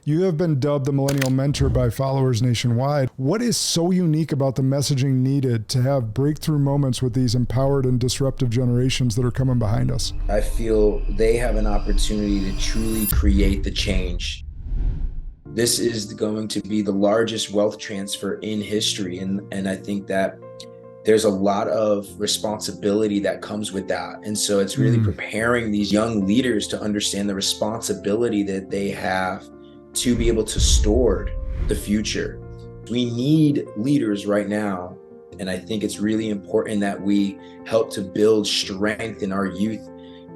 You have been dubbed the Millennial Mentor by followers nationwide. What is so unique about the messaging needed to have breakthrough moments with these empowered and disruptive generations that are coming behind us? I feel they have an opportunity to truly create the change. This is going to be the largest wealth transfer in history. And I think that there's a lot of responsibility that comes with that. And so it's really preparing these young leaders to understand the responsibility that they have to be able to steward the future. We need leaders right now. And I think it's really important that we help to build strength in our youth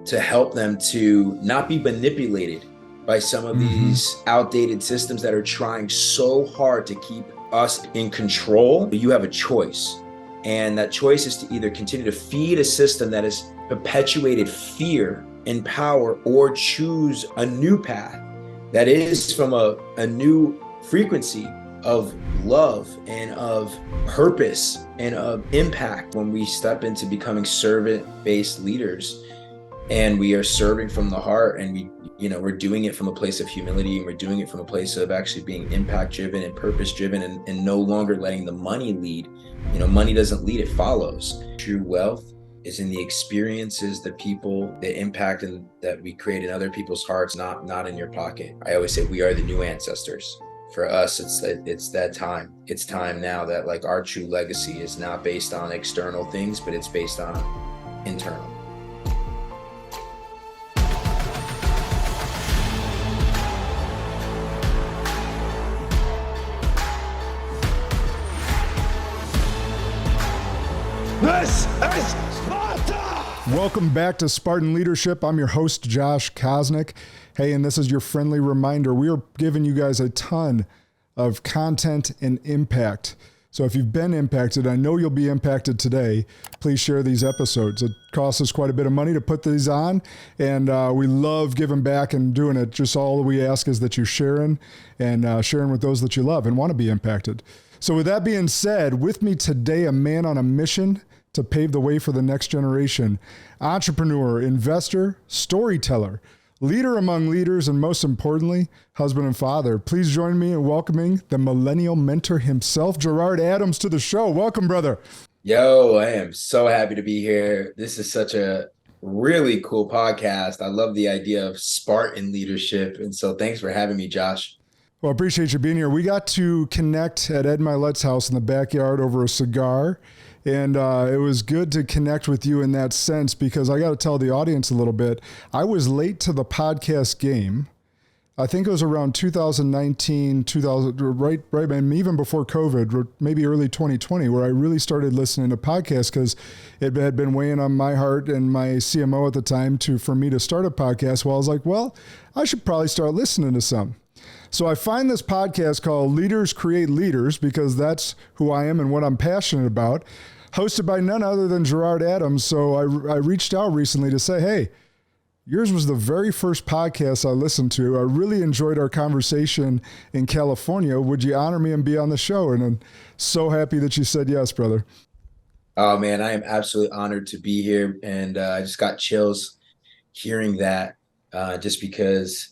to help them to not be manipulated by some of these outdated systems that are trying so hard to keep us in control. You have a choice. And that choice is to either continue to feed a system that has perpetuated fear and power, or choose a new path that is from a new frequency of love and of purpose and of impact. When we step into becoming servant-based leaders and we are serving from the heart, and we're doing it from a place of humility, and we're doing it from a place of actually being impact driven and purpose driven, and no longer letting the money lead. Money doesn't lead, it follows. True wealth is in the experiences, the people, the impact and that we create in other people's hearts, not in your pocket. I always say we are the new ancestors. For us, it's that time. It's time now that our true legacy is not based on external things, but it's based on internal. This is Sparta! Welcome back to Spartan Leadership. I'm your host, Josh Kosnick. Hey, and this is your friendly reminder. We are giving you guys a ton of content and impact. So if you've been impacted, I know you'll be impacted today. Please share these episodes. It costs us quite a bit of money to put these on, and we love giving back and doing it. Just all we ask is that you're sharing and sharing with those that you love and want to be impacted. So with that being said, with me today, a man on a mission to pave the way for the next generation, entrepreneur, investor, storyteller, leader among leaders, and most importantly, husband and father. Please join me in welcoming the Millennial Mentor himself, Gerard Adams, to the show. Welcome, brother. Yo, I am so happy to be here. This is such a really cool podcast. I love the idea of Spartan leadership. And so thanks for having me, Josh. Well, I appreciate you being here. We got to connect at Ed Milet's house in the backyard over a cigar. And it was good to connect with you in that sense, because I got to tell the audience a little bit. I was late to the podcast game. I think it was around 2019, right, and even before COVID, or maybe early 2020, where I really started listening to podcasts, because it had been weighing on my heart and my CMO at the time for me to start a podcast. Well, I was like, well, I should probably start listening to some. So I find this podcast called Leaders Create Leaders, because that's who I am and what I'm passionate about, hosted by none other than Gerard Adams. So I reached out recently to say, hey, yours was the very first podcast I listened to. I really enjoyed our conversation in California. Would you honor me and be on the show? And I'm so happy that you said yes, brother. Oh, man, I am absolutely honored to be here. And I just got chills hearing that, just because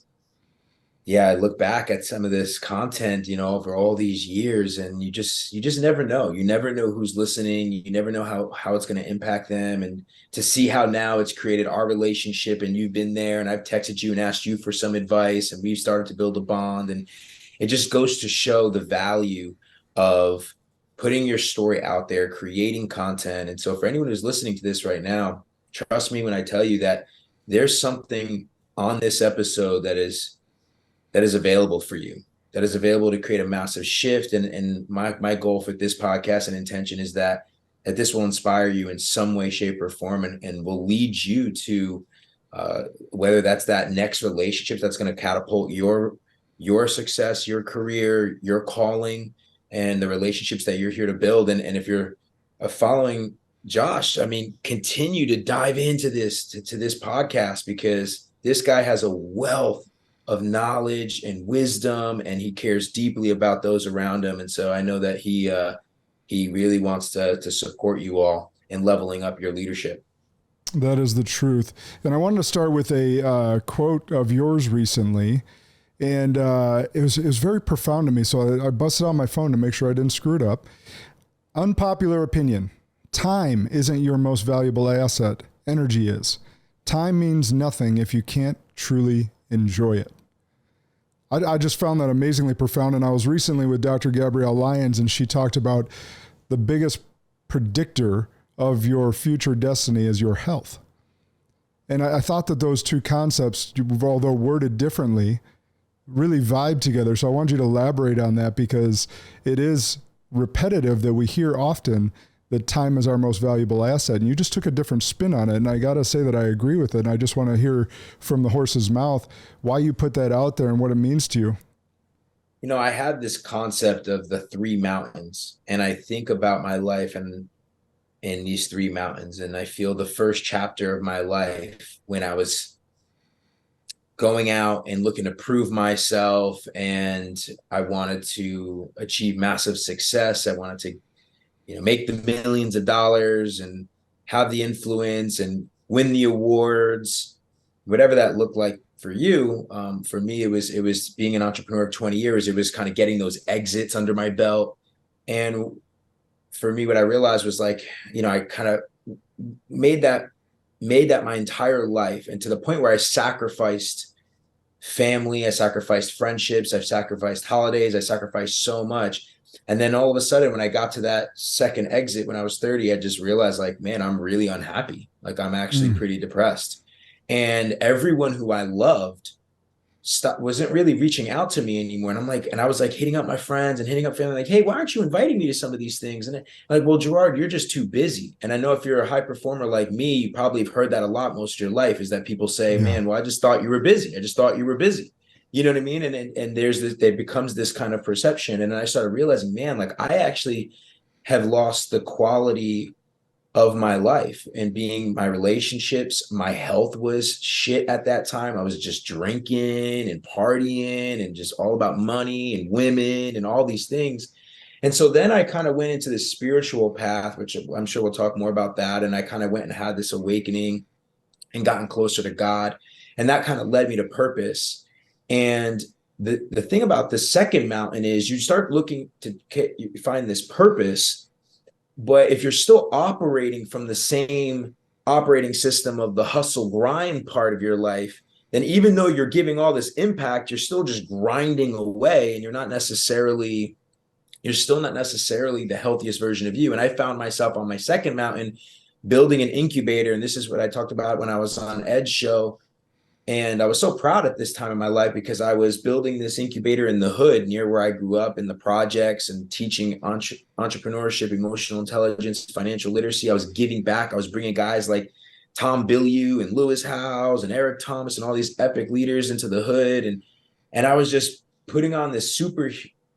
I look back at some of this content, over all these years, and you just never know. You never know who's listening. You never know how it's going to impact them. And to see how now it's created our relationship, and you've been there, and I've texted you and asked you for some advice, and we've started to build a bond. And it just goes to show the value of putting your story out there, creating content. And so for anyone who's listening to this right now, trust me when I tell you that there's something on this episode that is available for you, that is available to create a massive shift. And my goal for this podcast and intention is that this will inspire you in some way, shape, or form, and will lead you to whether that's that next relationship that's going to catapult your success, your career, your calling, and the relationships that you're here to build. And if you're following Josh, I mean, continue to dive into this podcast, because this guy has a wealth of knowledge and wisdom, and he cares deeply about those around him. And so I know that he really wants to support you all in leveling up your leadership. That is the truth. And I wanted to start with a quote of yours recently. And it was very profound to me. So I busted out my phone to make sure I didn't screw it up. Unpopular opinion. Time isn't your most valuable asset. Energy is. Time means nothing if you can't truly enjoy it. I just found that amazingly profound. And I was recently with Dr. Gabrielle Lyons, and she talked about the biggest predictor of your future destiny is your health. And I thought that those two concepts, although worded differently, really vibe together. So I want you to elaborate on that, because it is repetitive that we hear often that time is our most valuable asset. And you just took a different spin on it. And I got to say that I agree with it. And I just want to hear from the horse's mouth why you put that out there and what it means to you. You know, I have this concept of the three mountains, and I think about my life and in these three mountains. And I feel the first chapter of my life, when I was going out and looking to prove myself, and I wanted to achieve massive success. I wanted to, make the millions of dollars and have the influence and win the awards, whatever that looked like for you. For me, it was being an entrepreneur of 20 years. It was kind of getting those exits under my belt. And for me, what I realized was I kind of made that my entire life, and to the point where I sacrificed family, I sacrificed friendships, I've sacrificed holidays, I sacrificed so much. And then all of a sudden, when I got to that second exit when I was 30, I just realized, man, I'm really unhappy. I'm actually pretty depressed. And everyone who I loved wasn't really reaching out to me anymore. And I was hitting up my friends and hitting up family, hey, why aren't you inviting me to some of these things? And well, Gerard, you're just too busy. And I know if you're a high performer like me, you probably have heard that a lot most of your life, is that people say, man, well, I just thought you were busy. I just thought you were busy. You know what I mean? And there's this, it becomes this kind of perception. And I started realizing, man, I actually have lost the quality of my life, and being my relationships. My health was shit at that time. I was just drinking and partying and just all about money and women and all these things. And so then I kind of went into this spiritual path, which I'm sure we'll talk more about that. And I kind of went and had this awakening and gotten closer to God. And that kind of led me to purpose. And the thing about the second mountain is you start looking to find this purpose. But if you're still operating from the same operating system of the hustle grind part of your life, then even though you're giving all this impact, you're still just grinding away, and you're still not necessarily the healthiest version of you. And I found myself on my second mountain building an incubator. And this is what I talked about when I was on Ed's show. And I was so proud at this time in my life, because I was building this incubator in the hood near where I grew up, in the projects, and teaching entrepreneurship, emotional intelligence, financial literacy. I was giving back. I was bringing guys like Tom Bilyeu and Lewis Howes and Eric Thomas and all these epic leaders into the hood. And I was just putting on this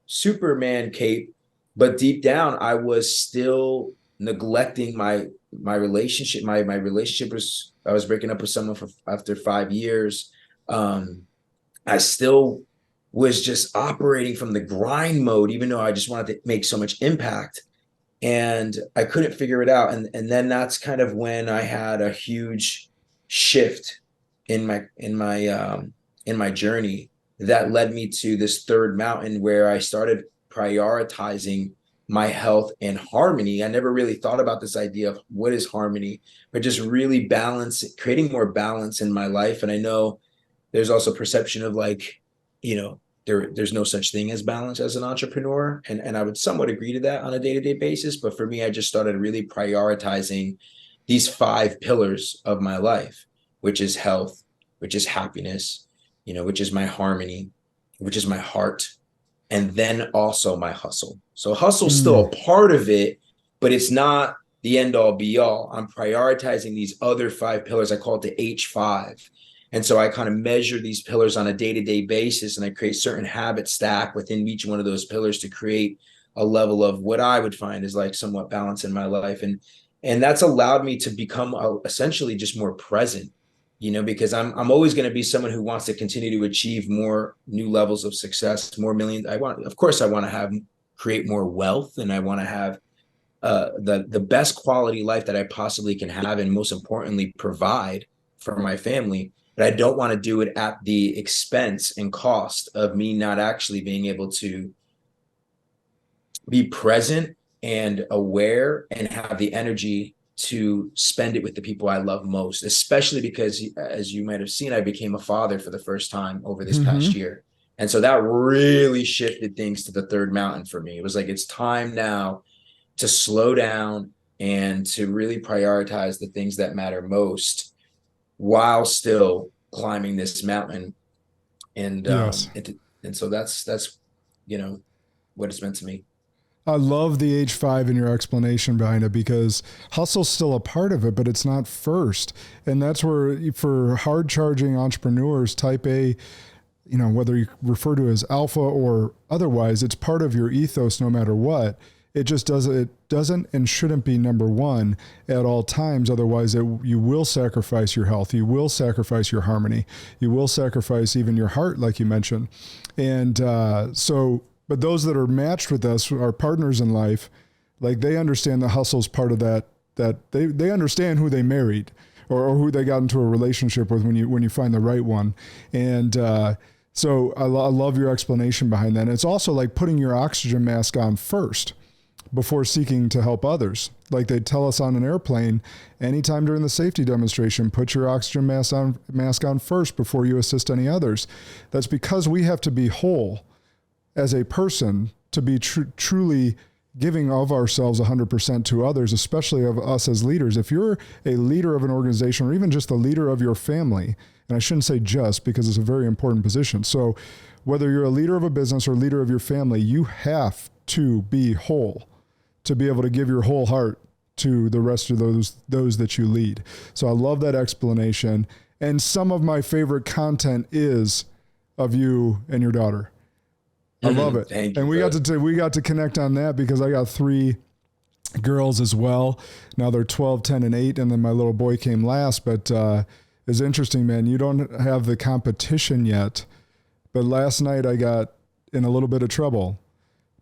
Superman cape, but deep down, I was still neglecting my relationship. My relationship was, I was breaking up with someone after 5 years. I still was just operating from the grind mode, even though I just wanted to make so much impact, and I couldn't figure it out. And then that's kind of when I had a huge shift in my journey that led me to this third mountain, where I started prioritizing my health and harmony. I never really thought about this idea of what is harmony, but just really creating more balance in my life. And I know there's also perception of there's no such thing as balance as an entrepreneur. And I would somewhat agree to that on a day-to-day basis. But for me, I just started really prioritizing these 5 pillars of my life, which is health, which is happiness, which is my harmony, which is my heart, and then also my hustle. So hustle's still a part of it, but it's not the end all be all. I'm prioritizing these other 5 pillars. I call it the H5. And so I kind of measure these pillars on a day-to-day basis, and I create certain habit stack within each one of those pillars to create a level of what I would find is somewhat balance in my life. And that's allowed me to become essentially just more present, because I'm always going to be someone who wants to continue to achieve more new levels of success, more millions. I want to create more wealth, and I want to have the best quality life that I possibly can have, and most importantly, provide for my family. but I don't want to do it at the expense and cost of me not actually being able to be present and aware and have the energy to spend it with the people I love most, especially because, as you might have seen, I became a father for the first time over this past year. And so that really shifted things to the third mountain for me. It was like, it's time now to slow down and to really prioritize the things that matter most while still climbing this mountain. And, Yes. and so that's, you know, what it's meant to me. I love the age 5 and your explanation behind it, because hustle's still a part of it, but it's not first. And that's where, for hard charging entrepreneurs, type A, you know, whether you refer to as alpha or otherwise, it's part of your ethos no matter what. It just doesn't and shouldn't be number one at all times. Otherwise, you will sacrifice your health. You will sacrifice your harmony. You will sacrifice even your heart, like you mentioned. And but those that are matched with us, our partners in life, like, they understand the hustle's part of that they understand who they married or who they got into a relationship with when you find the right one. And so I love your explanation behind that. And it's also like putting your oxygen mask on first before seeking to help others. Like they tell us on an airplane, anytime during the safety demonstration, put your oxygen mask on first before you assist any others. That's because we have to be whole as a person to be truly giving of ourselves 100% to others, especially of us as leaders. If you're a leader of an organization, or even just the leader of your family, and I shouldn't say just, because it's a very important position. So whether you're a leader of a business or leader of your family, you have to be whole to be able to give your whole heart to the rest of those that you lead. So I love that explanation. And some of my favorite content is of you and your daughter. I love it. Thank you, and we got to connect on that, because I got 3 girls as well. Now they're 12, 10, and 8. And then my little boy came last, but it's interesting, man. You don't have the competition yet, but last night I got in a little bit of trouble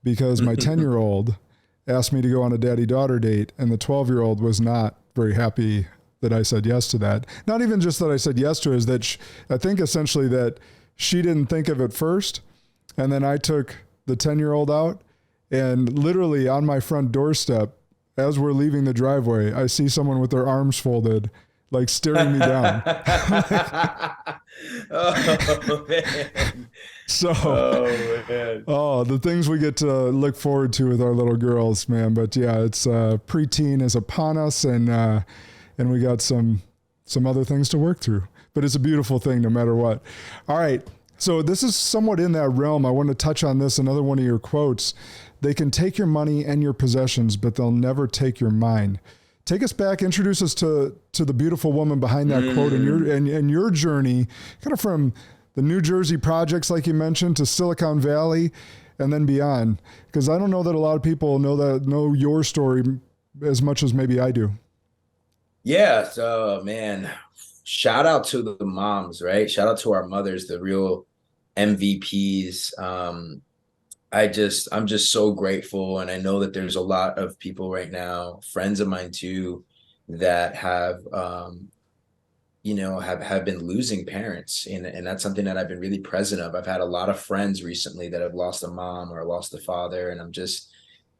because my 10-year-old asked me to go on a daddy-daughter date, and the 12-year-old was not very happy that I said yes to that. Not even just that I said yes to it, is that I think essentially that she didn't think of it first, and then I took the 10-year-old out, and literally on my front doorstep, as we're leaving the driveway, I see someone with their arms folded, like staring me down. Oh, man. So, man. the things we get to look forward to with our little girls, man. But yeah, it's preteen is upon us, and we got some other things to work through. But it's a beautiful thing, no matter what. All right, so this is somewhat in that realm. I want to touch on this. Another one of your quotes: "They can take your money and your possessions, but they'll never take your mind." Take us back. Introduce us to the beautiful woman behind that quote, and your journey, kind of from the New Jersey projects, like you mentioned, to Silicon Valley, and then beyond. Because I don't know that a lot of people know your story as much as maybe I do. Yeah. So, man, shout out to the moms, right? Shout out to our mothers, the real MVPs. I'm just so grateful. And I know that there's a lot of people right now, friends of mine too, that have been losing parents. And that's something that I've been really present of. I've had a lot of friends recently that have lost a mom or lost a father. And I'm just,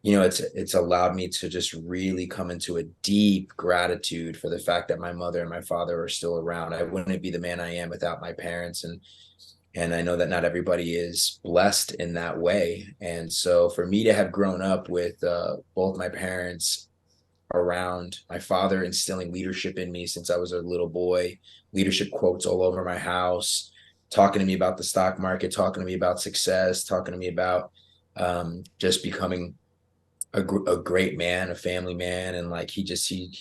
it's allowed me to just really come into a deep gratitude for the fact that my mother and my father are still around. I wouldn't be the man I am without my parents. And I know that not everybody is blessed in that way. And so for me to have grown up with both my parents around, my father instilling leadership in me since I was a little boy, leadership quotes all over my house, talking to me about the stock market, talking to me about success, talking to me about just becoming a great man, a family man. And like, he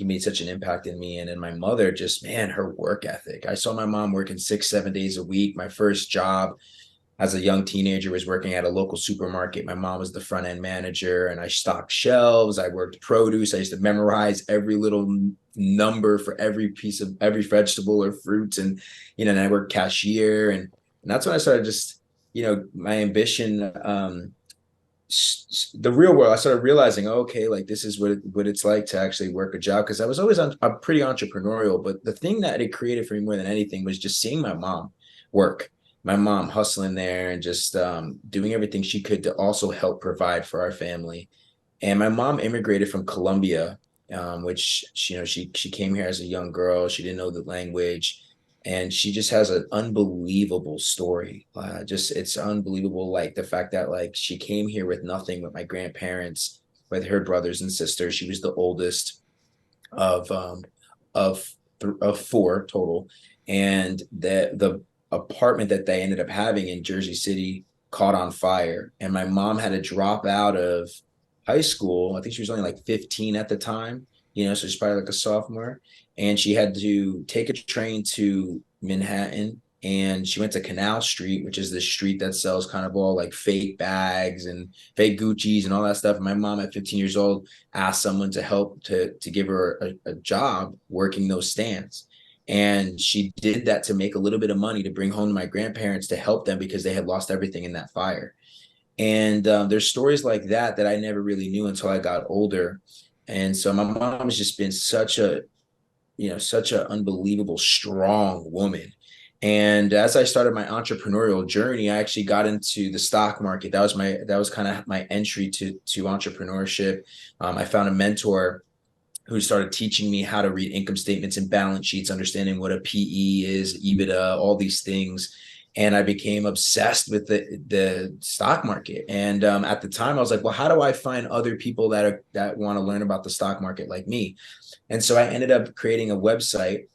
made such an impact in me. And then my mother, just, man, her work ethic. I saw my mom working 6-7 days a week. My first job as a young teenager was working at a local supermarket. My mom was the front end manager, and I stocked shelves. I worked produce. I used to memorize every little number for every piece of every vegetable or fruit. And, and I worked cashier. And that's when I started just, my ambition the real world, I started realizing, okay, like this is what it's like to actually work a job. Cause I was always I'm pretty entrepreneurial, but the thing that it created for me more than anything was just seeing my mom work, my mom hustling there and just doing everything she could to also help provide for our family. And my mom immigrated from Colombia, which she came here as a young girl. She didn't know the language, and she just has an unbelievable story. Just it's unbelievable, like the fact that like she came here with nothing, with my grandparents, with her brothers and sisters. She was the oldest of of of four total, and the apartment that they ended up having in Jersey City caught on fire, and my mom had to drop out of high school. I think she was only like 15 at the time, so she's probably like a sophomore, and she had to take a train to Manhattan, and she went to Canal Street, which is the street that sells kind of all like fake bags and fake Gucci's and all that stuff. And my mom at 15 years old asked someone to help to give her a job working those stands. And she did that to make a little bit of money to bring home to my grandparents to help them because they had lost everything in that fire. And there's stories like that I never really knew until I got older. And so my mom has just been such an unbelievable, strong woman. And as I started my entrepreneurial journey, I actually got into the stock market. That was kind of my entry to entrepreneurship. I found a mentor who started teaching me how to read income statements and balance sheets, understanding what a PE is, EBITDA, all these things. And I became obsessed with the stock market. And at the time, I was like, well, how do I find other people that want to learn about the stock market like me? And so I ended up creating a website,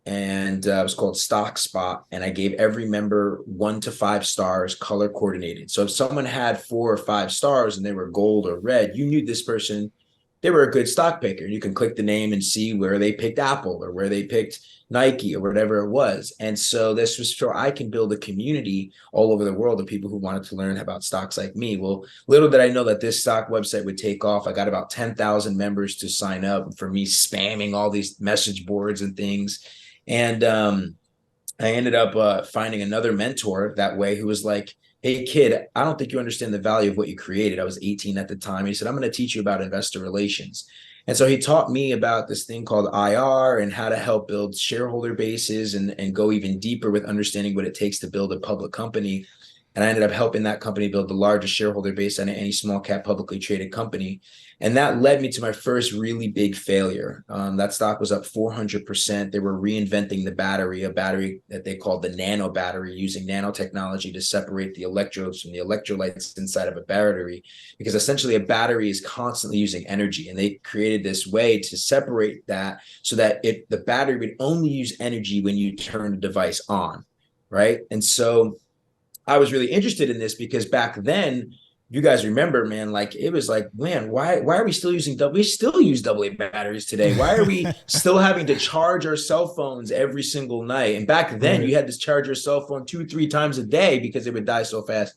and it was called Stock Spot. And I gave every member 1 to 5 stars, color coordinated. So if someone had 4 or 5 stars and they were gold or red, you knew this person, they were a good stock picker. You can click the name and see where they picked Apple or where they picked Nike or whatever it was. And so this was so I can build a community all over the world of people who wanted to learn about stocks like me. Well, little did I know that this stock website would take off. I got about 10,000 members to sign up for me spamming all these message boards and things. And I ended up finding another mentor that way who was like, hey, kid, I don't think you understand the value of what you created. I was 18 at the time. He said, I'm going to teach you about investor relations. And so he taught me about this thing called IR and how to help build shareholder bases and go even deeper with understanding what it takes to build a public company. And I ended up helping that company build the largest shareholder base on any small cap publicly traded company. And that led me to my first really big failure. That stock was up 400%. They were reinventing the battery, a battery that they called the nano battery, using nanotechnology to separate the electrodes from the electrolytes inside of a battery, because essentially a battery is constantly using energy. And they created this way to separate that so that the battery would only use energy when you turn the device on, right? And so I was really interested in this because back then, you guys remember, man, like it was like, man, why are we still using we still use AA batteries today? Why are we still having to charge our cell phones every single night? And back then you had to charge your cell phone 2-3 times a day because it would die so fast.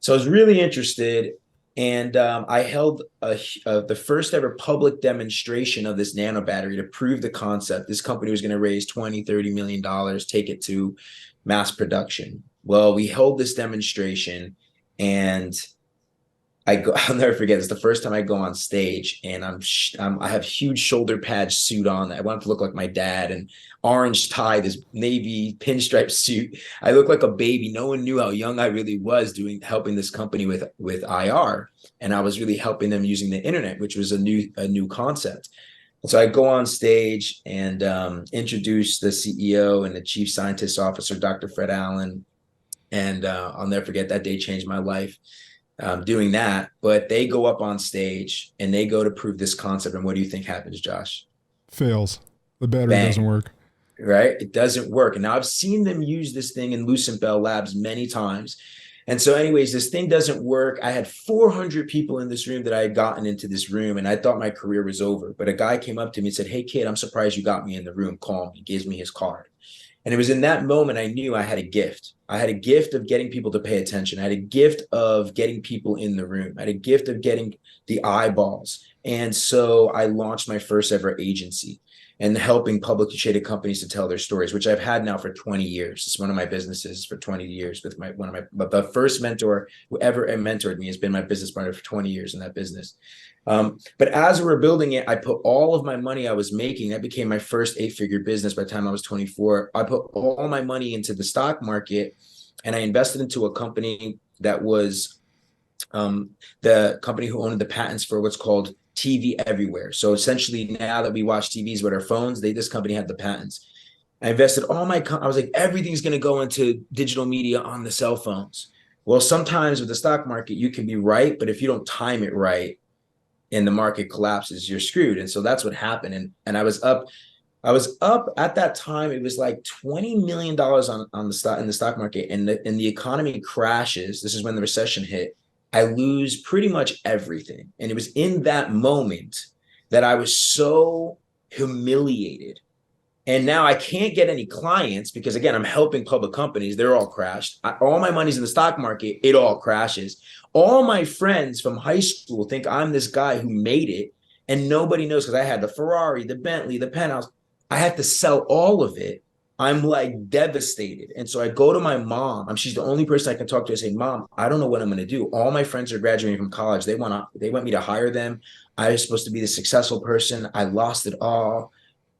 So I was really interested. And I held the first ever public demonstration of this nano battery to prove the concept. This company was going to raise $20-30 million, take it to mass production. Well, we held this demonstration, and I'll never forget. It's the first time I go on stage, and I have huge shoulder pad suit on. I wanted to look like my dad, and orange tie, this navy pinstripe suit. I look like a baby. No one knew how young I really was helping this company with IR, and I was really helping them using the internet, which was a new concept. And so I go on stage and introduce the CEO and the chief scientist officer, Dr. Fred Allen, and I'll never forget, that day changed my life. Doing that, but they go up on stage and they go to prove this concept. And what do you think happens, Josh? Fails. The battery Bang. Doesn't work. Right? It doesn't work. And now I've seen them use this thing in Lucent Bell Labs many times. And so anyways, this thing doesn't work. I had 400 people in this room that I had gotten into this room, and I thought my career was over. But a guy came up to me and said, hey, kid, I'm surprised you got me in the room. Call me. He gives me his card. And it was in that moment I knew I had a gift. I had a gift of getting people to pay attention. I had a gift of getting people in the room. I had a gift of getting the eyeballs. And so I launched my first ever agency. and helping publicly traded companies to tell their stories, which I've had now for 20 years. It's one of my businesses for 20 years with the first mentor who ever mentored me has been my business partner for 20 years in that business. But as we were building it, I put all of my money I was making. That became my first 8-figure business by the time I was 24. I put all my money into the stock market, and I invested into a company that was the company who owned the patents for what's called TV everywhere. So essentially, now that we watch TVs with our phones, this company had the patents. I invested all my, I was like, everything's going to go into digital media on the cell phones. Well, sometimes with the stock market, you can be right, but if you don't time it right and the market collapses, you're screwed. And so that's what happened. And I was up at that time. It was like $20 million on the stock in the stock market, and the economy crashes. This is when the recession hit. I lose pretty much everything. And it was in that moment that I was so humiliated. And now I can't get any clients because, again, I'm helping public companies. They're all crashed. All my money's in the stock market. It all crashes. All my friends from high school think I'm this guy who made it, and nobody knows because I had the Ferrari, the Bentley, the penthouse. I had to sell all of it. I'm like devastated. And so I go to my mom. She's the only person I can talk to. I say, Mom, I don't know what I'm going to do. All my friends are graduating from college. They want me to hire them. I was supposed to be the successful person. I lost it all.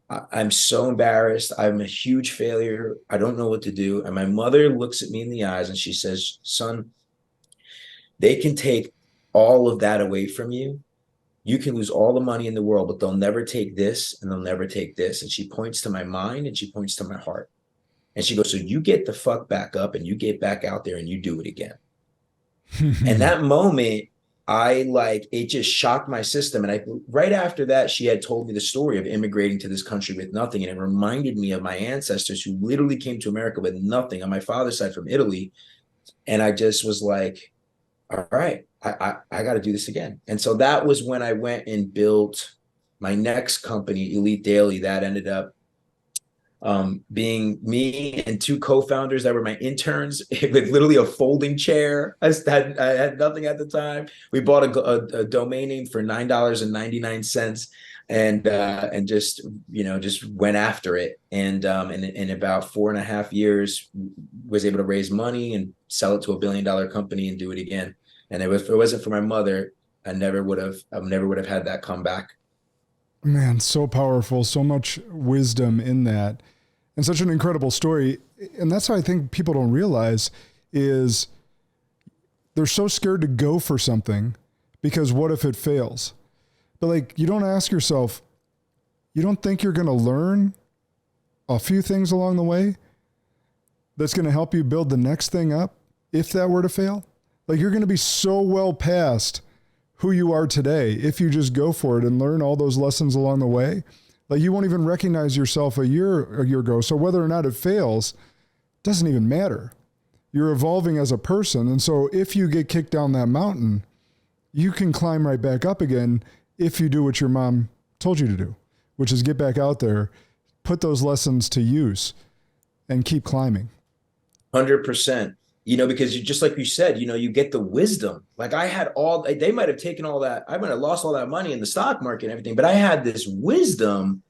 I'm so embarrassed. I'm a huge failure. I don't know what to do. And my mother looks at me in the eyes and she says, son, they can take all of that away from you. You can lose all the money in the world, but they'll never take this and they'll never take this. And she points to my mind and she points to my heart. And she goes, so you get the fuck back up and you get back out there and you do it again. And that moment, it just shocked my system. And right after that, she had told me the story of immigrating to this country with nothing. And it reminded me of my ancestors who literally came to America with nothing on my father's side from Italy. And I just was like, all right, I got to do this again. And so that was when I went and built my next company, Elite Daily. That ended up being me and two co-founders that were my interns with literally a folding chair. I had nothing at the time. We bought a domain name for $9.99 and just went after it. And in about 4.5 years, was able to raise money and sell it to $1 billion company and do it again. And if it wasn't for my mother, I never would have had that comeback. Man, so powerful, so much wisdom in that, and such an incredible story. And that's what I think people don't realize is they're so scared to go for something because what if it fails? But you don't ask yourself, you don't think you're going to learn a few things along the way that's going to help you build the next thing up if that were to fail? You're going to be so well past who you are today if you just go for it and learn all those lessons along the way. You won't even recognize yourself a year ago. So whether or not it fails doesn't even matter. You're evolving as a person. And so if you get kicked down that mountain, you can climb right back up again if you do what your mom told you to do, which is get back out there, put those lessons to use, and keep climbing. 100%. Because just like you said, you get the wisdom. I had they might have taken all that. I might have lost all that money in the stock market and everything, but I had this wisdom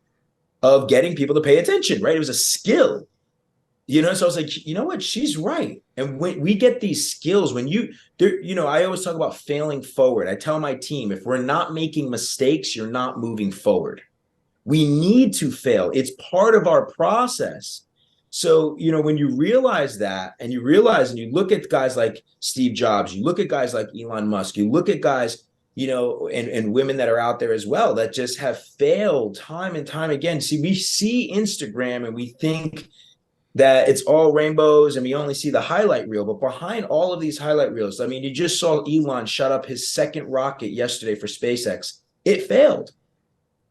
of getting people to pay attention, right? It was a skill, so I was like, you know what? She's right. And when we get these skills, I always talk about failing forward. I tell my team, if we're not making mistakes, you're not moving forward. We need to fail. It's part of our process. So, when you realize that and you look at guys like Steve Jobs, you look at guys like Elon Musk, you look at guys, and women that are out there as well that just have failed time and time again. See, we see Instagram and we think that it's all rainbows and we only see the highlight reel. But behind all of these highlight reels, you just saw Elon shut up his second rocket yesterday for SpaceX. It failed.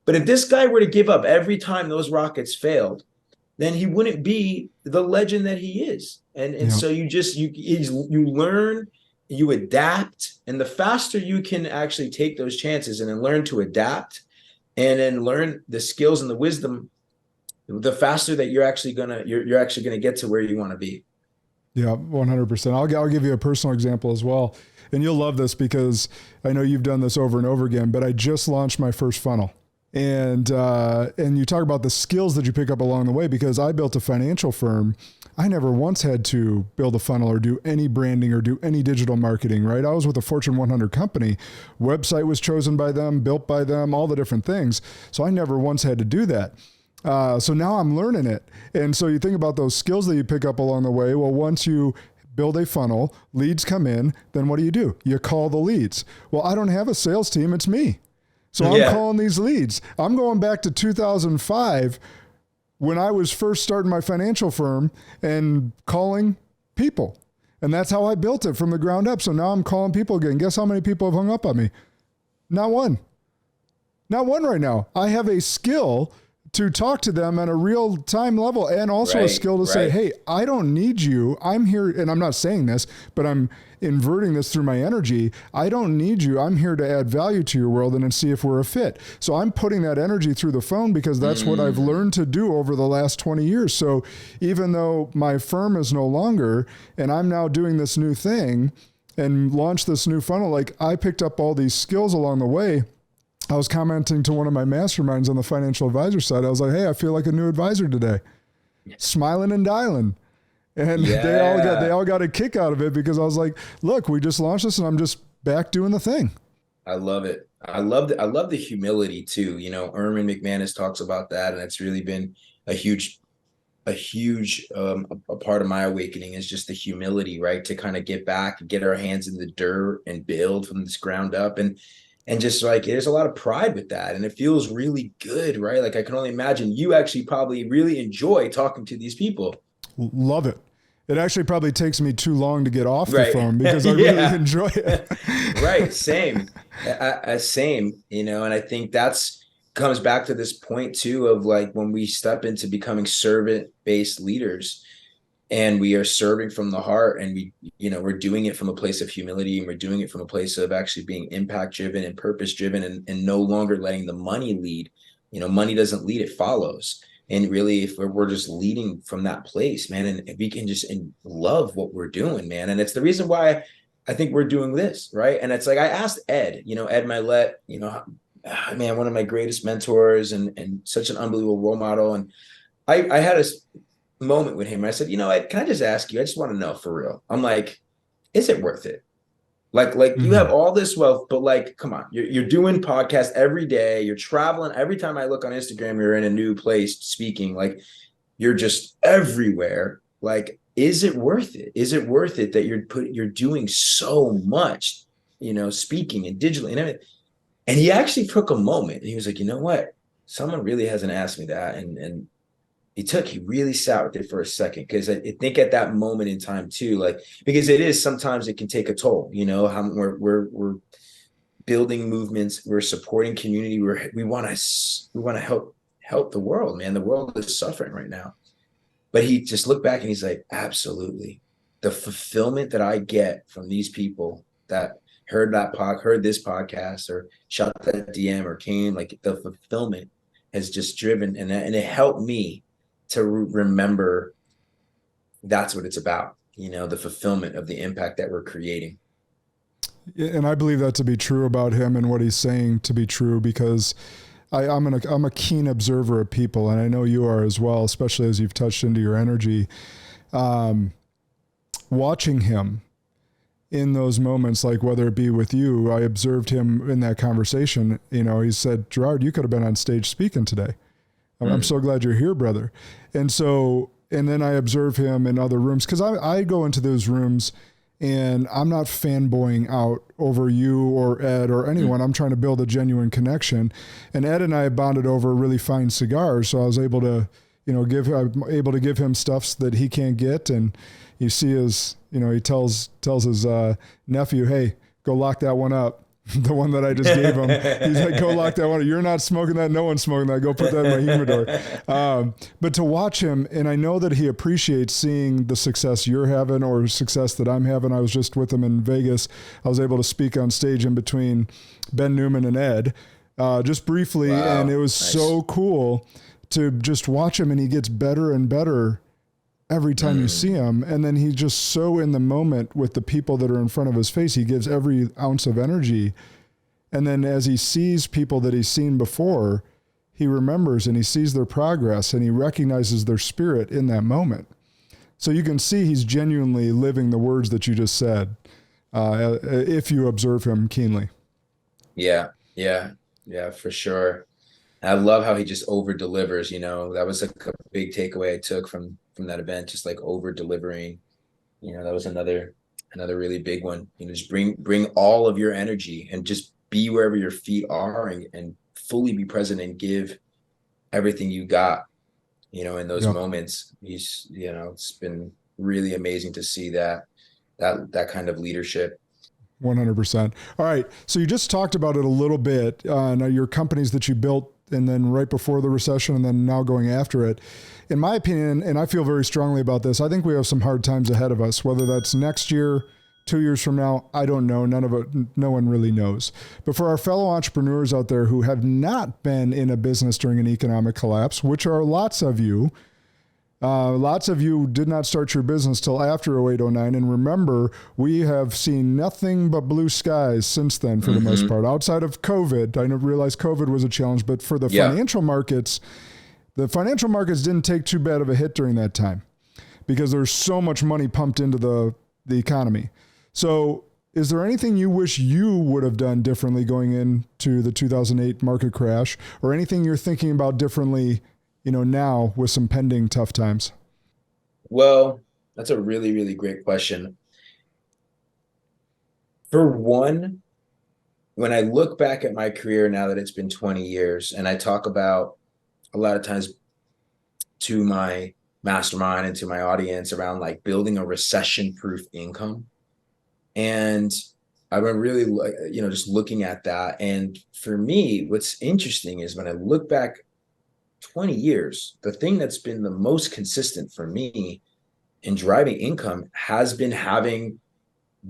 But if this guy were to give up every time those rockets failed, then he wouldn't be the legend that he is. And so you learn, you adapt, and the faster you can actually take those chances and then learn to adapt and then learn the skills and the wisdom, the faster that you're actually gonna get to where you want to be. Yeah, 100%. I'll give you a personal example as well. And you'll love this because I know you've done this over and over again, but I just launched my first funnel. And you talk about the skills that you pick up along the way, because I built a financial firm. I never once had to build a funnel or do any branding or do any digital marketing, right? I was with a Fortune 100 company. Website was chosen by them, built by them, all the different things. So I never once had to do that. So now I'm learning it. And so you think about those skills that you pick up along the way. Well, once you build a funnel, leads come in, then what do? You call the leads. Well, I don't have a sales team. It's me. So I'm calling these leads. I'm going back to 2005 when I was first starting my financial firm and calling people. And that's how I built it from the ground up. So now I'm calling people again. Guess how many people have hung up on me? Not one. Not one right now. I have a skill to talk to them at a real time level, and also a skill to say, hey, I don't need you. I'm here. And I'm not saying this, but I'm inverting this through my energy. I don't need you. I'm here to add value to your world and then see if we're a fit. So I'm putting that energy through the phone because that's what I've learned to do over the last 20 years. So even though my firm is no longer, and I'm now doing this new thing and launched this new funnel, like I picked up all these skills along the way. I was commenting to one of my masterminds on the financial advisor side. I was like, hey, I feel like a new advisor today, smiling and dialing. And they all got a kick out of it because I was like, look, we just launched this and I'm just back doing the thing. I love it. I love the humility too. You know, Erwin McManus talks about that, and it's really been a huge part of my awakening is just the humility, right? To kind of get back and get our hands in the dirt and build from this ground up. And just like, there's a lot of pride with that. And it feels really good, right? Like I can only imagine you actually probably really enjoy talking to these people. Love it. It actually probably takes me too long to get off the phone because I really enjoy it. Right. Same, you know, and I think comes back to this point too, of like, when we step into becoming servant-based leaders and we are serving from the heart, and we're doing it from a place of humility, and we're doing it from a place of actually being impact driven and purpose driven, and no longer letting the money lead. You know, money doesn't lead, it follows. And really, if we're just leading from that place, man, and we can just love what we're doing, man. And it's the reason why I think we're doing this, right? And it's like, I asked Ed Milet, man, one of my greatest mentors and such an unbelievable role model. And I had a moment with him. I said, Ed, can I just ask you? I just want to know for real. I'm like, is it worth it? Like you have all this wealth, but like, come on, you're doing podcasts every day. You're traveling. Every time I look on Instagram, you're in a new place speaking. Like, you're just everywhere. Like, is it worth it? Is it worth it that you're doing so much, speaking and digitally and everything? And he actually took a moment and he was like, you know what? Someone really hasn't asked me that. And he really sat with it for a second, because I think at that moment in time too, like, because sometimes it can take a toll, how we're building movements, we're supporting community, we want to help the world, man. The world is suffering right now. But he just looked back and he's like, absolutely. The fulfillment that I get from these people that heard this podcast or shot that DM or came, like, the fulfillment has just driven, and it helped me to remember that's what it's about, the fulfillment of the impact that we're creating. And I believe that to be true about him and what he's saying to be true, because I'm a keen observer of people, and I know you are as well, especially as you've touched into your energy. Watching him in those moments, like whether it be with you, I observed him in that conversation. He said, Gerard, you could have been on stage speaking today. I'm so glad you're here, brother. And then I observe him in other rooms, because I go into those rooms and I'm not fanboying out over you or Ed or anyone. I'm trying to build a genuine connection. And Ed and I bonded over really fine cigars. So I was able to, give him stuffs that he can't get. And you see he tells his nephew, hey, go lock that one up. The one that I just gave him. He's like, go lock that one. You're not smoking that. No one's smoking that. Go put that in my humidor. But to watch him, and I know that he appreciates seeing the success you're having or success that I'm having. I was just with him in Vegas. I was able to speak on stage in between Ben Newman and Ed, just briefly. Wow, and it was so cool to just watch him, and he gets better and better every time you see him. And then he's just so in the moment with the people that are in front of his face. He gives every ounce of energy. And then as he sees people that he's seen before, he remembers and he sees their progress and he recognizes their spirit in that moment. So you can see he's genuinely living the words that you just said, if you observe him keenly. Yeah, for sure. I love how he just over delivers. That was like a big takeaway I took from that event, just like over delivering. That was another really big one. Just bring all of your energy and just be wherever your feet are and fully be present and give everything you got, in those moments. It's been really amazing to see that kind of leadership. 100%. All right. So you just talked about it a little bit, your companies that you built and then right before the recession and then now going after it. In my opinion, and I feel very strongly about this, I think we have some hard times ahead of us, whether that's next year, 2 years from now, I don't know. No one really knows. But for our fellow entrepreneurs out there who have not been in a business during an economic collapse, which are lots of you did not start your business till after 0809. And remember, we have seen nothing but blue skies since then for the most part, outside of COVID. I realize COVID was a challenge, but for the financial markets, didn't take too bad of a hit during that time because there's so much money pumped into the economy. So is there anything you wish you would have done differently going into the 2008 market crash, or anything you're thinking about differently now with some pending tough times? Well, that's a really, really great question. For one, when I look back at my career now that it's been 20 years, and I talk about a lot of times to my mastermind and to my audience around like building a recession-proof income. And I've been really, just looking at that. And for me, what's interesting is when I look back 20 years, the thing that's been the most consistent for me in driving income has been having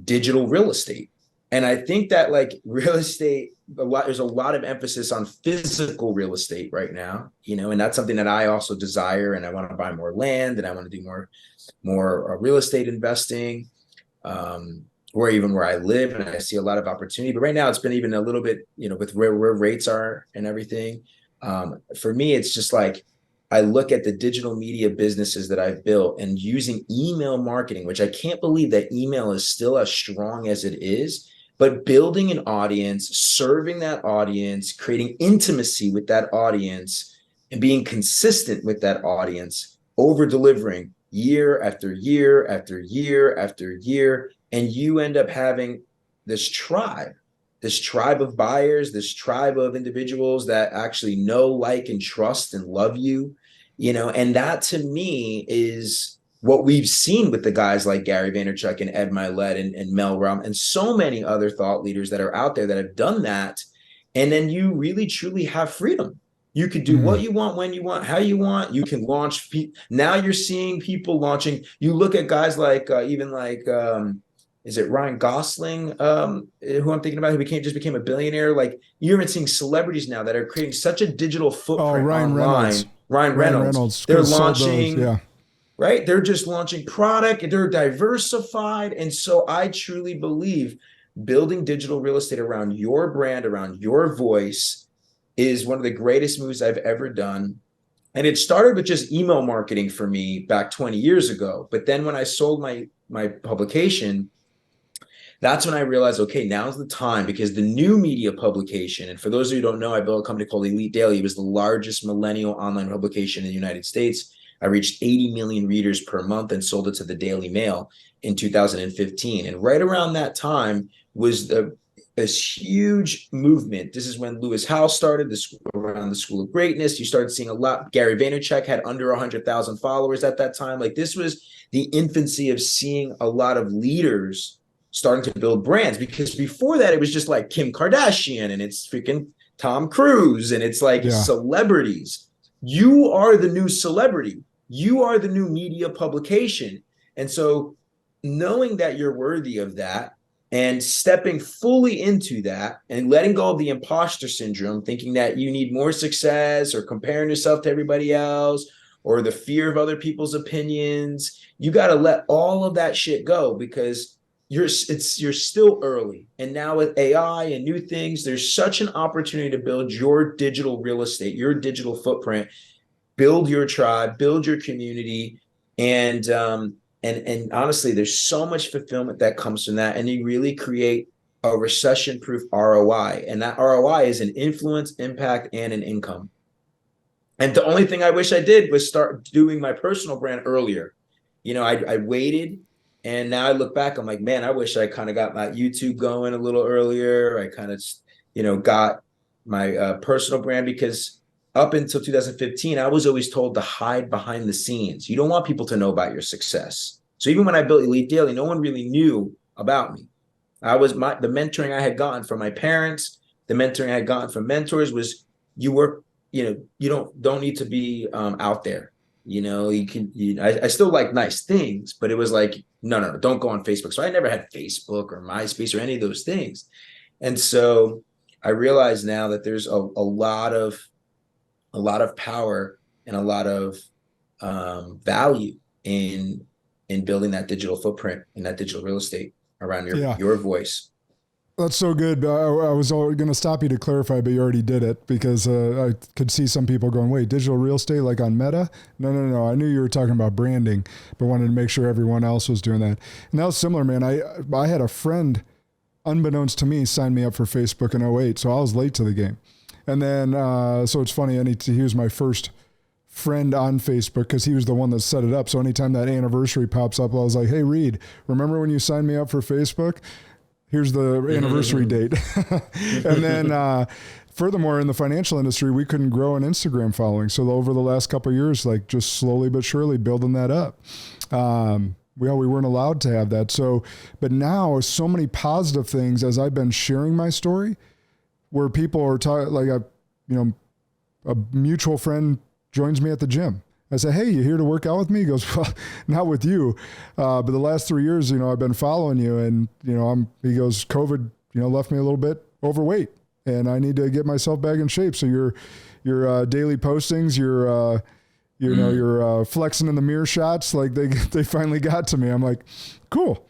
digital real estate. And I think that like real estate, there's a lot of emphasis on physical real estate right now, and that's something that I also desire. And I want to buy more land and I want to do more real estate investing, or even where I live. And I see a lot of opportunity, but right now it's been even a little bit, with where rates are and everything. For me, it's just like, I look at the digital media businesses that I've built and using email marketing, which I can't believe that email is still as strong as it is, but building an audience, serving that audience, creating intimacy with that audience, and being consistent with that audience, over delivering year after year after year after year. And you end up having this tribe of buyers, this tribe of individuals that actually know, like, and trust and love you, and that to me is what we've seen with the guys like Gary Vaynerchuk and Ed Mylett and Mel Romm and so many other thought leaders that are out there that have done that. And then you really, truly have freedom. You could do what you want, when you want, how you want. You can launch. Now you're seeing people launching. You look at guys like, is it Ryan Gosling, who I'm thinking about, who became a billionaire? Like, you're even seeing celebrities now that are creating such a digital footprint online. Ryan Reynolds. They're launching, right? They're just launching product. They're diversified. And so I truly believe building digital real estate around your brand, around your voice, is one of the greatest moves I've ever done. And it started with just email marketing for me back 20 years ago. But then when I sold my publication, that's when I realized, okay, now's the time, because the new media publication, and for those of you who don't know, I built a company called Elite Daily. It was the largest millennial online publication in the United States. I reached 80 million readers per month and sold it to the Daily Mail in 2015. And right around that time was this huge movement. This is when Lewis Howes started around the School of Greatness. You started seeing a lot. Gary Vaynerchuk had under 100,000 followers at that time. Like, this was the infancy of seeing a lot of leaders starting to build brands, because before that it was just like Kim Kardashian and it's freaking Tom Cruise and it's like celebrities. You are the new celebrity. You are the new media publication. And so knowing that you're worthy of that and stepping fully into that and letting go of the imposter syndrome, thinking that you need more success or comparing yourself to everybody else or the fear of other people's opinions, you got to let all of that shit go, because you're still early. And now with AI and new things, there's such an opportunity to build your digital real estate, your digital footprint, build your tribe, build your community. And honestly, there's so much fulfillment that comes from that. And you really create a recession-proof ROI. And that ROI is an influence, impact, and an income. And the only thing I wish I did was start doing my personal brand earlier. I waited, and now I look back, I'm like, man, I wish I kind of got my YouTube going a little earlier. I kind of, got my personal brand, because up until 2015, I was always told to hide behind the scenes. You don't want people to know about your success. So even when I built Elite Daily, no one really knew about me. The mentoring I had gotten from my parents, the mentoring I had gotten from mentors was, you don't need to be out there. I still like nice things, but it was like, no, don't go on Facebook. So I never had Facebook or MySpace or any of those things. And so I realize now that there's a lot of power and a lot of value in building that digital footprint and that digital real estate around your voice. That's so good. I was going to stop you to clarify, but you already did it, because I could see some people going, wait, digital real estate like on Meta? No. I knew you were talking about branding, but wanted to make sure everyone else was doing that. And that was similar, man. I had a friend, unbeknownst to me, sign me up for Facebook in 2008, so I was late to the game. And then, so it's funny, he was my first friend on Facebook, because he was the one that set it up. So anytime that anniversary pops up, I was like, hey, Reed, remember when you signed me up for Facebook? Here's the anniversary date. And then furthermore, in the financial industry, we couldn't grow an Instagram following. So over the last couple of years, like just slowly but surely building that up. We weren't allowed to have that. So, but now so many positive things as I've been sharing my story, where people are talking, like a mutual friend joins me at the gym. I say, hey, you here to work out with me? He goes, well, not with you. But the last 3 years, I've been following you, and, he goes, COVID, left me a little bit overweight, and I need to get myself back in shape. So your daily postings, your flexing in the mirror shots, like they finally got to me. I'm like, cool.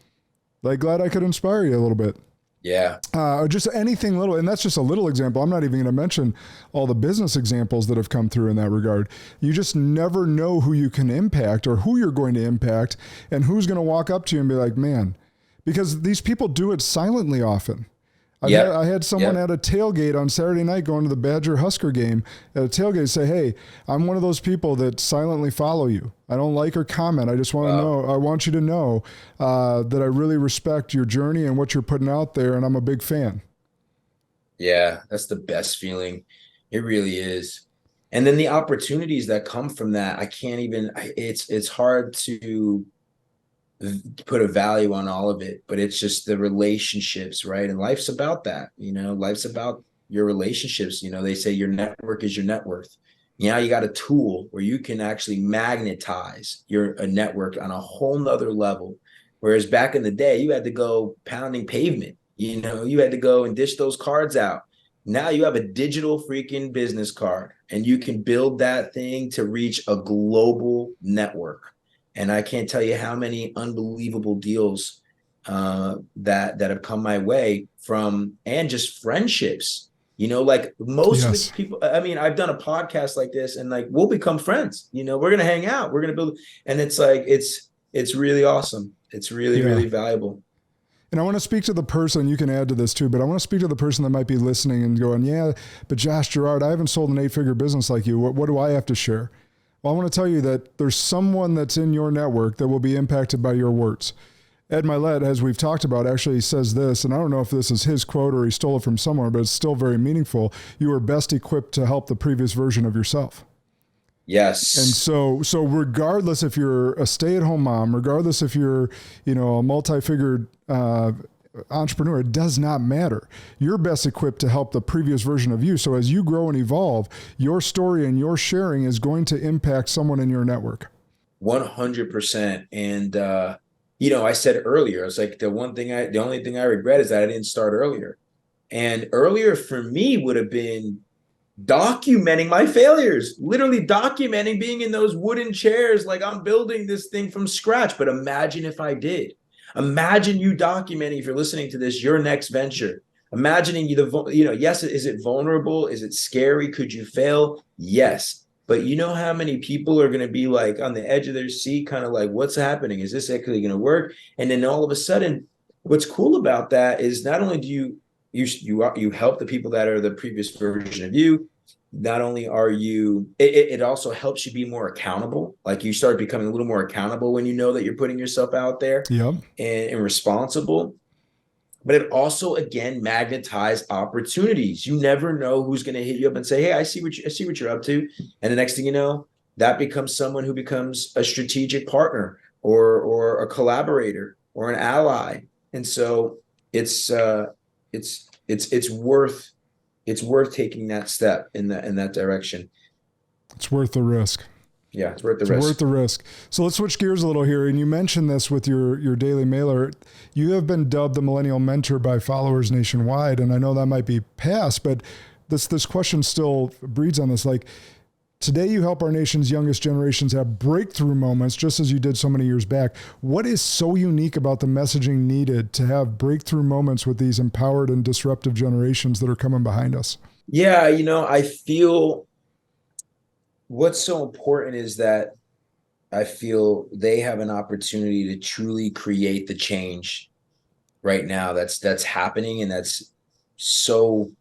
Like, glad I could inspire you a little bit. Yeah. Just anything little. And that's just a little example. I'm not even going to mention all the business examples that have come through in that regard. You just never know who you can impact or who you're going to impact and who's going to walk up to you and be like, man, because these people do it silently often. I had someone at a tailgate on Saturday night going to the Badger Husker game at a tailgate say, hey, I'm one of those people that silently follow you. I don't like or comment. I just want to know, I want you to know that I really respect your journey and what you're putting out there, and I'm a big fan. Yeah, that's the best feeling. It really is. And then the opportunities that come from that, it's hard to put a value on all of it, but it's just the relationships, right? And life's about that, life's about your relationships. They say your network is your net worth. Now you got a tool where you can actually magnetize a network on a whole nother level. Whereas back in the day, you had to go pounding pavement, you had to go and dish those cards out. Now you have a digital freaking business card, and you can build that thing to reach a global network. And I can't tell you how many unbelievable deals that have come my way from, and just friendships, like most of the people. I mean, I've done a podcast like this, and like, we'll become friends, we're going to hang out, we're going to build. And it's like, it's really awesome. It's really, really valuable. And I want to speak to the person, you can add to this too, but I want to speak to the person that might be listening and going, yeah, but Josh, Gerard, I haven't sold an 8-figure business like you. What do I have to share? Well, I want to tell you that there's someone that's in your network that will be impacted by your words. Ed Mylett, as we've talked about, actually says this, and I don't know if this is his quote or he stole it from somewhere, but it's still very meaningful. You are best equipped to help the previous version of yourself. Yes. And so regardless if you're a stay-at-home mom, regardless if you're, a multi-figured entrepreneur, it does not matter. You're best equipped to help the previous version of you. So as you grow and evolve, your story and your sharing is going to impact someone in your network. 100%. And, I said earlier, it's like the only thing I regret is that I didn't start earlier. And earlier for me would have been documenting my failures, literally documenting being in those wooden chairs, like I'm building this thing from scratch. But imagine if I did. Imagine you documenting, if you're listening to this, your next venture. Imagining yes, is it vulnerable? Is it scary? Could you fail? Yes. But you know how many people are going to be like on the edge of their seat, kind of like, what's happening? Is this actually going to work? And then all of a sudden, what's cool about that is not only do you help the people that are the previous version of you, not only are you, it also helps you be more accountable. Like you start becoming a little more accountable when you know that you're putting yourself out there, Yep. and responsible. But it also, again, magnetizes opportunities. You never know who's going to hit you up and say, hey, I see what you're up to. And the next thing you know, that becomes someone who becomes a strategic partner or a collaborator or an ally. And so it's worth taking that step in that direction. It's worth the risk. Yeah, it's worth the risk. It's worth the risk. So let's switch gears a little here. And you mentioned this with your daily mailer. You have been dubbed the Millennial Mentor by followers nationwide. And I know that might be past, but this question still breeds on this. Like, today you help our nation's youngest generations have breakthrough moments, just as you did so many years back. What is so unique about the messaging needed to have breakthrough moments with these empowered and disruptive generations that are coming behind us? Yeah, I feel what's so important is that I feel they have an opportunity to truly create the change right now that's happening, and that's so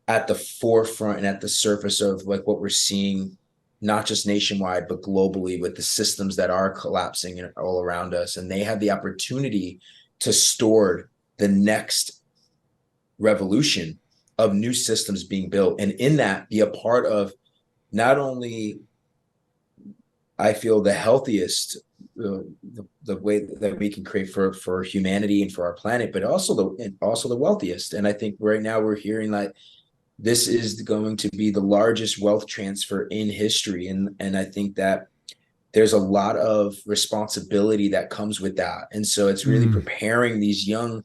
at the forefront and at the surface of like what we're seeing, not just nationwide, but globally, with the systems that are collapsing all around us. And they have the opportunity to steward the next revolution of new systems being built. And in that, be a part of not only, I feel, the healthiest, the way that we can create for humanity and for our planet, but also the wealthiest. And I think right now we're hearing like this is going to be the largest wealth transfer in history. And I think that there's a lot of responsibility that comes with that. And so it's really preparing these young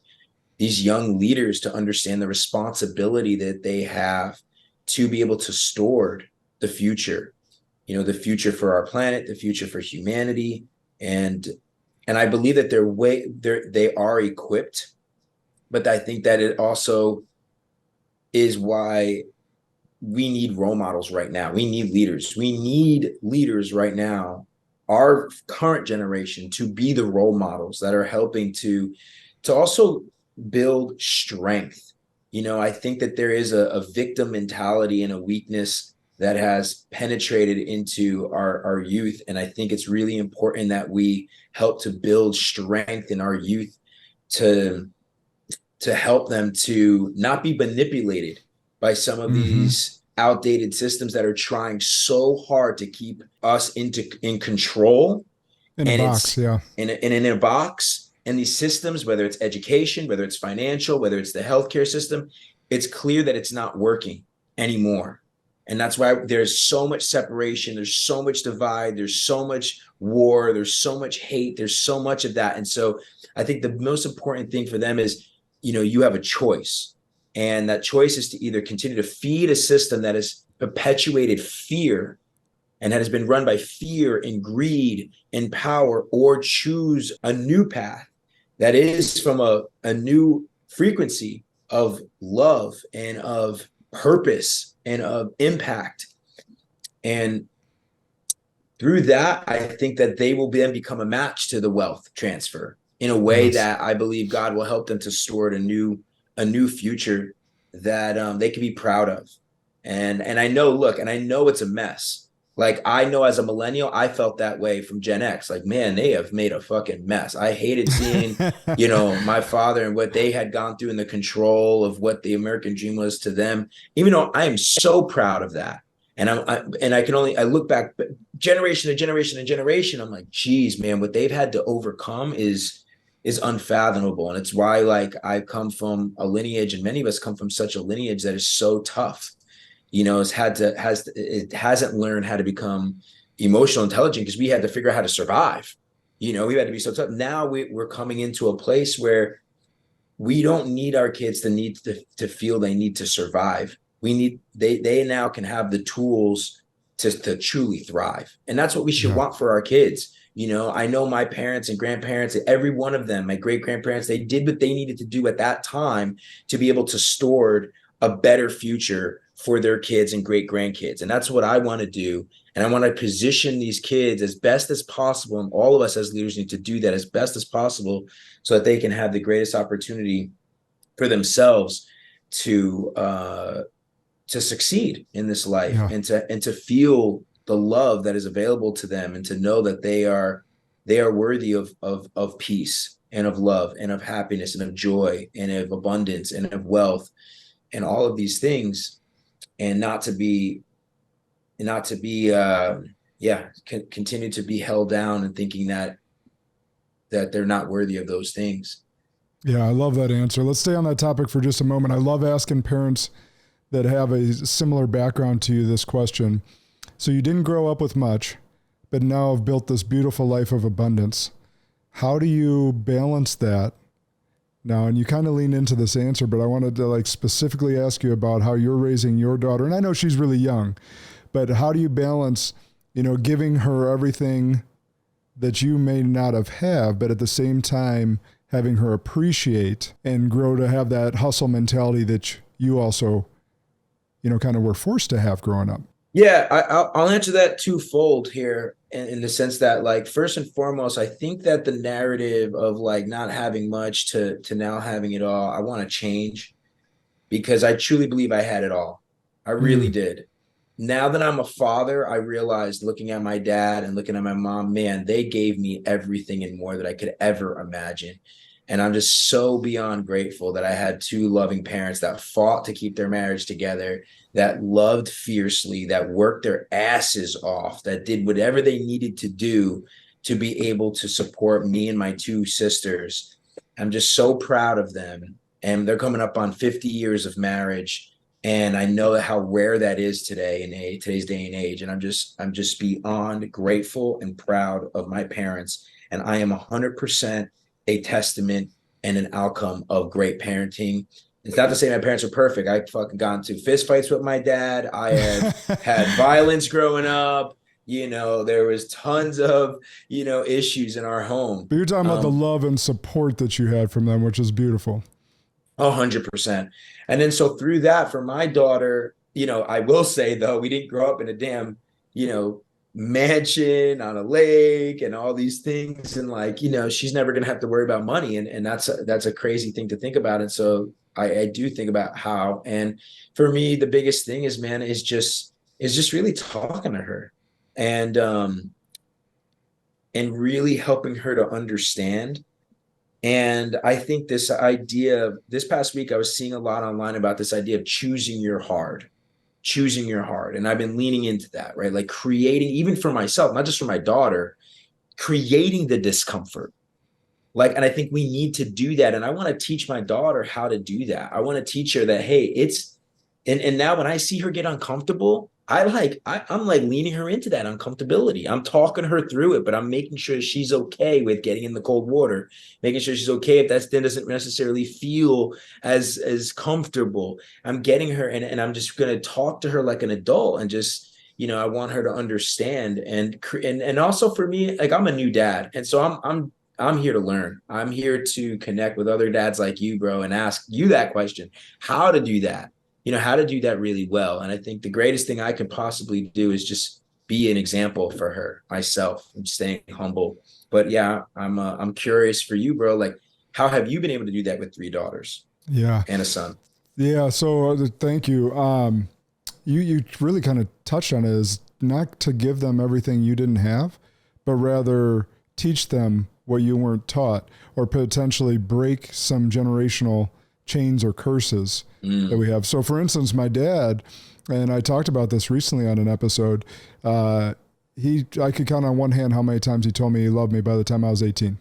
leaders to understand the responsibility that they have to be able to steward the future, the future for our planet, the future for humanity. And I believe that they are equipped, but I think that it also is why we need role models right now. We need leaders. We need leaders right now, our current generation, to be the role models that are helping to also build strength. I think that there is a victim mentality and a weakness that has penetrated into our youth. And I think it's really important that we help to build strength in our youth to help them to not be manipulated by some of these outdated systems that are trying so hard to keep us in control. In a box. And these systems, whether it's education, whether it's financial, whether it's the healthcare system, it's clear that it's not working anymore. And that's why there's so much separation. There's so much divide. There's so much war. There's so much hate. There's so much of that. And so I think the most important thing for them is, you have a choice. And that choice is to either continue to feed a system that has perpetuated fear and that has been run by fear and greed and power, or choose a new path that is from a new frequency of love and of purpose and of impact. And through that, I think that they will then become a match to the wealth transfer in a way that I believe God will help them to steward a new future that they can be proud of. And I know it's a mess. Like, I know as a millennial, I felt that way from Gen X. Like, man, they have made a fucking mess. I hated seeing, my father and what they had gone through and the control of what the American dream was to them, even though I am so proud of that. And I look back generation to generation to generation. I'm like, geez, man, what they've had to overcome is unfathomable. And it's why, like, I come from a lineage, and many of us come from such a lineage that is so tough. It hasn't learned how to become emotional intelligent, because we had to figure out how to survive. We had to be so tough. Now we're coming into a place where we don't need our kids to feel they need to survive. They now can have the tools to truly thrive. And that's what we should want for our kids. I know my parents and grandparents, every one of them, my great grandparents, they did what they needed to do at that time to be able to store a better future for their kids and great grandkids. And that's what I want to do. And I want to position these kids as best as possible. And all of us as leaders need to do that as best as possible so that they can have the greatest opportunity for themselves to succeed in this life, and to feel the love that is available to them, and to know that they are worthy of peace and of love and of happiness and of joy and of abundance and of wealth and all of these things, and not to be continue to be held down and thinking that they're not worthy of those things. Yeah, I love that answer. Let's stay on that topic for just a moment. I love asking parents that have a similar background to you this question. So you didn't grow up with much, but now have built this beautiful life of abundance. How do you balance that now? And you kind of leaned into this answer, but I wanted to specifically ask you about how you're raising your daughter. And I know she's really young, but how do you balance, giving her everything that you may not have, but at the same time having her appreciate and grow to have that hustle mentality that you also, kind of were forced to have growing up? Yeah, I'll answer that twofold here in the sense that, first and foremost, I think that the narrative of not having much to now having it all, I want to change, because I truly believe I had it all. I really did. Now that I'm a father, I realized, looking at my dad and looking at my mom, man, they gave me everything and more that I could ever imagine. And I'm just so beyond grateful that I had two loving parents that fought to keep their marriage together, that loved fiercely, that worked their asses off, that did whatever they needed to do to be able to support me and my two sisters. I'm just so proud of them. And they're coming up on 50 years of marriage. And I know how rare that is today in today's day and age. And I'm just beyond grateful and proud of my parents. And I am 100% a testament and an outcome of great parenting. It's not to say my parents are perfect. I fucking got into fist fights with my dad. I have had violence growing up. There was tons of, issues in our home. But you're talking about the love and support that you had from them, which is beautiful. 100%. And then so through that, for my daughter, I will say, though, we didn't grow up in a damn, mansion on a lake and all these things. And she's never going to have to worry about money. And that's a crazy thing to think about. And so I do think about how, and for me, the biggest thing is just really talking to her and really helping her to understand. And I think this past week, I was seeing a lot online about this idea of choosing your hard. And I've been leaning into that, right? Creating, even for myself, not just for my daughter, creating the discomfort. And I think we need to do that. And I want to teach my daughter how to do that. I want to teach her that, hey, and now when I see her get uncomfortable, I'm leaning her into that uncomfortability. I'm talking her through it, but I'm making sure she's okay with getting in the cold water, making sure she's okay if that then doesn't necessarily feel as comfortable. I'm getting her, and I'm just going to talk to her like an adult, and just, I want her to understand. And also for me, I'm a new dad. And so I'm here to learn. I'm here to connect with other dads like you, bro, and ask you that question, how to do that. How to do that really well. And I think the greatest thing I can possibly do is just be an example for her, myself. I'm staying humble. But yeah, I'm curious for you, bro. How have you been able to do that with 3 daughters? Yeah. And a son? Yeah. So thank you. You really kind of touched on it, is not to give them everything you didn't have, but rather teach them what you weren't taught, or potentially break some generational chains or curses that we have. So for instance, my dad, and I talked about this recently on an episode, I could count on one hand how many times he told me he loved me by the time I was 18.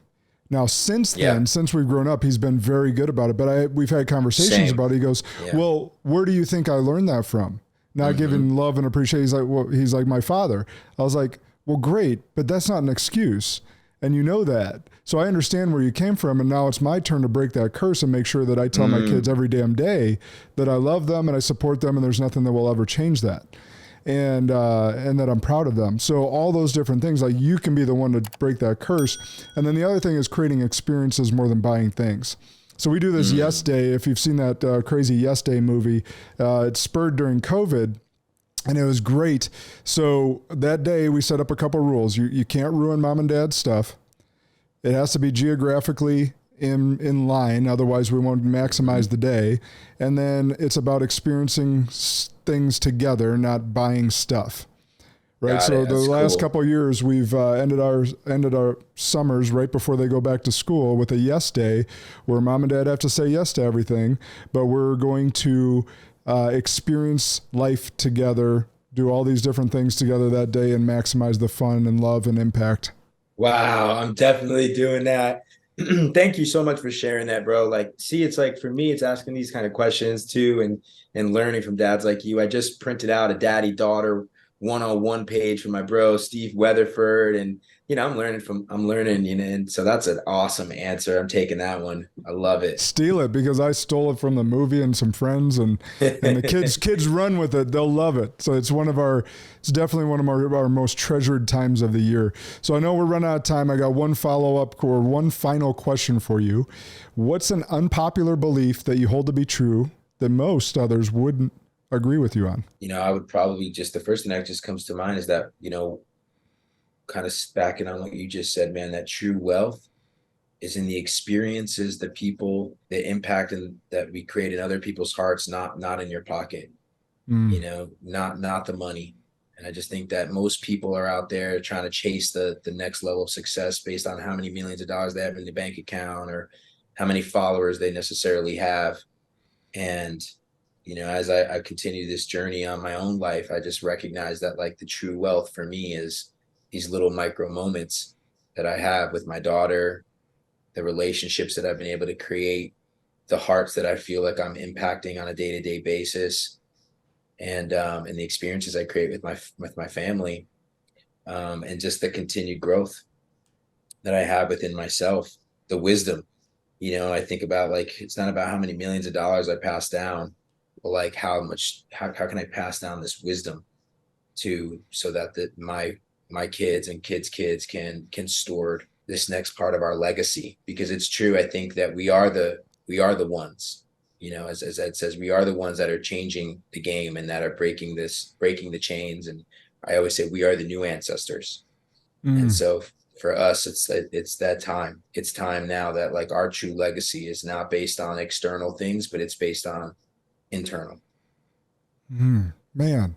Now, since then, since we've grown up, he's been very good about it, but we've had conversations about it. He goes, well, where do you think I learned that from? Not giving love and appreciation. He's like my father. I was like, well, great, but that's not an excuse. And you know that. So I understand where you came from, and now it's my turn to break that curse and make sure that I tell my kids every damn day that I love them and I support them, and there's nothing that will ever change that. and that I'm proud of them. So all those different things, like you can be the one to break that curse. And then the other thing is creating experiences more than buying things. So we do this Yes Day. If you've seen that crazy Yes Day movie, it's spurred during COVID. And it was great. So that day we set up a couple rules. You can't ruin mom and dad's stuff. It has to be geographically in line. Otherwise we won't maximize the day. And then it's about experiencing things together, not buying stuff. Right. So the last couple of years we've ended our summers right before they go back to school with a Yes Day where mom and dad have to say yes to everything, but we're going to experience life together, do all these different things together that day and maximize the fun and love and impact. Wow, I'm definitely doing that. Thank you so much for sharing that, bro. Like, see, it's like for me, it's asking these kind of questions too and learning from dads like you. I just printed out a daddy-daughter 101 page for my bro, Steve Weatherford. And, I'm learning, and so that's an awesome answer. I'm taking that one. I love it. Steal it because I stole it from the movie and some friends and the kids run with it. They'll love it. So it's definitely one of our most treasured times of the year. So I know we're running out of time. I got one follow-up or one final question for you. What's an unpopular belief that you hold to be true that most others wouldn't agree with you on? I would probably the first thing that just comes to mind is that, kind of backing on what you just said, man, that true wealth is in the experiences, the people, the impact that we create in other people's hearts, not in your pocket, not the money. And I just think that most people are out there trying to chase the next level of success based on how many millions of dollars they have in the bank account or how many followers they necessarily have. And as I continue this journey on my own life, I just recognize that like the true wealth for me is these little micro moments that I have with my daughter, the relationships that I've been able to create, the hearts that I feel like I'm impacting on a day-to-day basis, and the experiences I create with my family, and just the continued growth that I have within myself, the wisdom. I think about like it's not about how many millions of dollars I pass down, but like how can I pass down this wisdom so that my kids and kids' kids can store this next part of our legacy. Because it's true. I think that we are the ones, as Ed says, we are the ones that are changing the game and that are breaking the chains. And I always say we are the new ancestors. And so for us, it's that time. It's time now that like our true legacy is not based on external things, but it's based on internal. Man.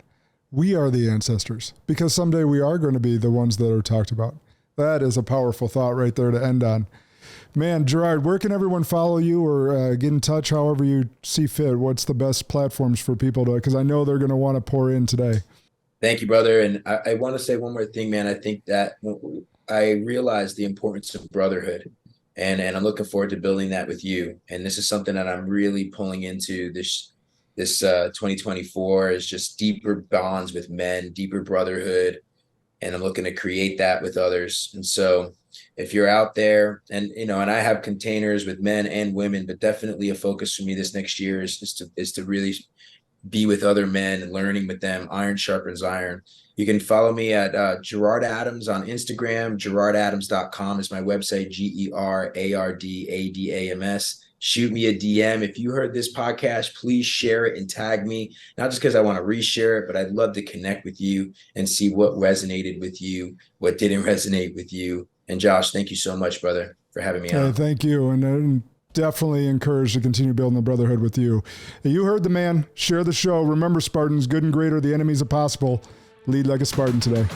We are the ancestors because someday we are going to be the ones that are talked about. That is a powerful thought right there to end on. Man, Gerard, where can everyone follow you or get in touch however you see fit? What's the best platforms for people because I know they're going to want to pour in today. Thank you, brother. And I want to say one more thing, man. I think that I realize the importance of brotherhood and I'm looking forward to building that with you. And this is something that I'm really pulling into this 2024 is just deeper bonds with men, deeper brotherhood. And I'm looking to create that with others. And so if you're out there and I have containers with men and women, but definitely a focus for me this next year is to really be with other men and learning with them. Iron sharpens iron. You can follow me at Gerard Adams on Instagram. GerardAdams.com is my website, GerardAdams. Shoot me a DM. If you heard this podcast, please share it and tag me, not just because I want to reshare it, but I'd love to connect with you and see what resonated with you, what didn't resonate with you. And Josh, thank you so much, brother, for having me on. Thank you. And definitely encouraged to continue building the brotherhood with you. You heard the man. Share the show. Remember, Spartans, good and great are the enemies of possible. Lead like a Spartan today.